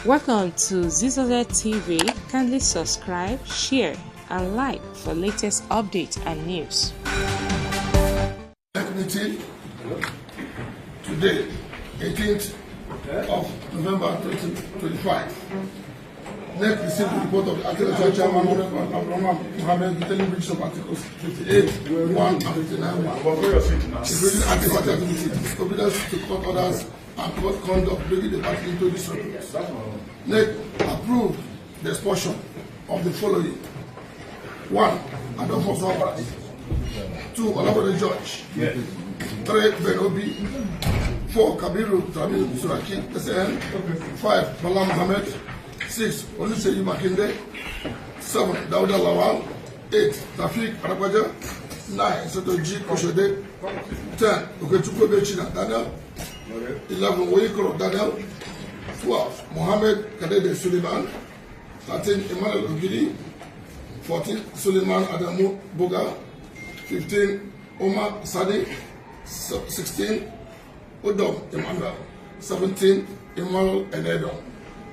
Welcome to ZZZ TV. Kindly subscribe, share, and like for latest updates and news. Meeting today, 18th of November 2025. Next, received the report of the Acting Chairman Mohammed detailing breach of Articles 58(1) and 59(1), including active activities, obedience to court orders, and court conduct bringing the party into dispute. Next, approved the expulsion of the following: 1. Adolfo Swabara. 2. Olabode George. 3. Ben Obi. 4. Kabiru Tamil Suraki SN. 5. Bala Mohammed. 6. Seyi Makinde. 7. Dauda Lawal. 8. Tafik Arabaja. 9. Sotoji Koshode. 10. Okechukwu Bechina Daniel. 11. Woyikoro Daniel. 12. Mohammed Kadede Suleiman. 13. Emmanuel Ogidi. 14. Suleiman Adamu Boga. 15. Omar Sadi. 16. Odom Emmanuel. 17. Emmanuel Enedo.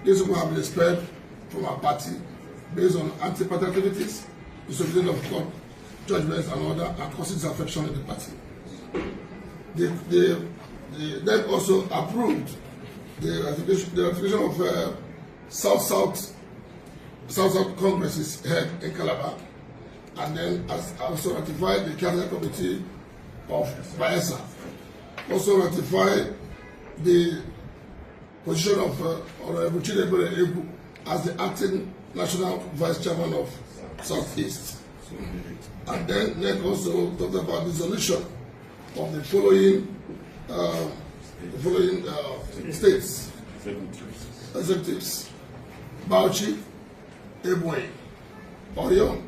These people have been expelled from our party based on anti-party activities, disobedience of court judgments and order, and causing disaffection in the party. They also approved the ratification of South Congresses held in Calabar, and then also ratified the Cabinet Committee of Bayelsa. Also ratified the position of Honorable Chidebere Ebu as the acting national vice chairman of Southeast. And then also talked about the dissolution of the following states executives: Bauchi, Ebonyi, Oyo,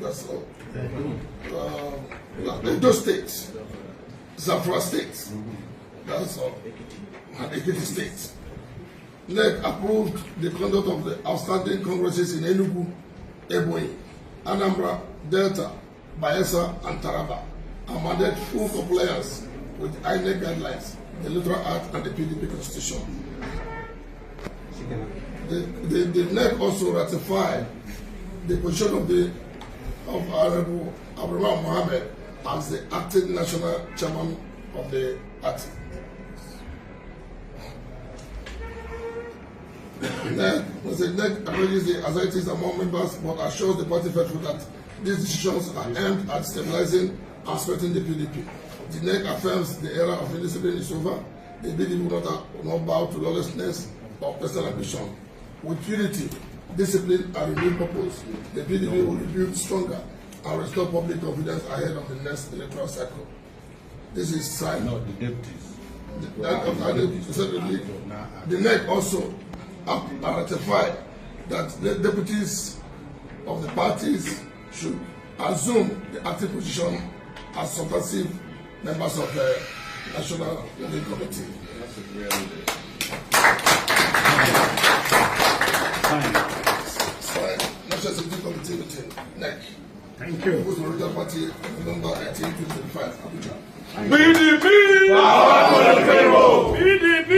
that's all. Oyo State, Zamfara State, that's all, and Ekiti State. NEC approved the conduct of the outstanding congresses in Enugu, Ebonyi, Anambra, Delta, Bayelsa, and Taraba, and mandated full compliance with INEC guidelines, the Electoral Act, and the PDP Constitution. The NEC also ratified the position of Honorable Abraham Mohammed as the acting national chairman of the party. The NEC acknowledges the anxieties among members, but assures the party faithful that these decisions are aimed at stabilizing and strengthening the PDP. The NEC affirms the era of indiscipline is over. The PDP will not bow to lawlessness or personal ambition. With unity, discipline, and renewed purpose, the PDP will rebuild stronger and restore public confidence ahead of the next electoral cycle. This is signed. No, the deputies. The NEC also ratified that the deputies of the parties should assume the active position as substantive members of the National Leading Committee. National Security Committee meeting, NEC. Thank you. Political Party, November 18, 2025, Abuja. PDP! PDP!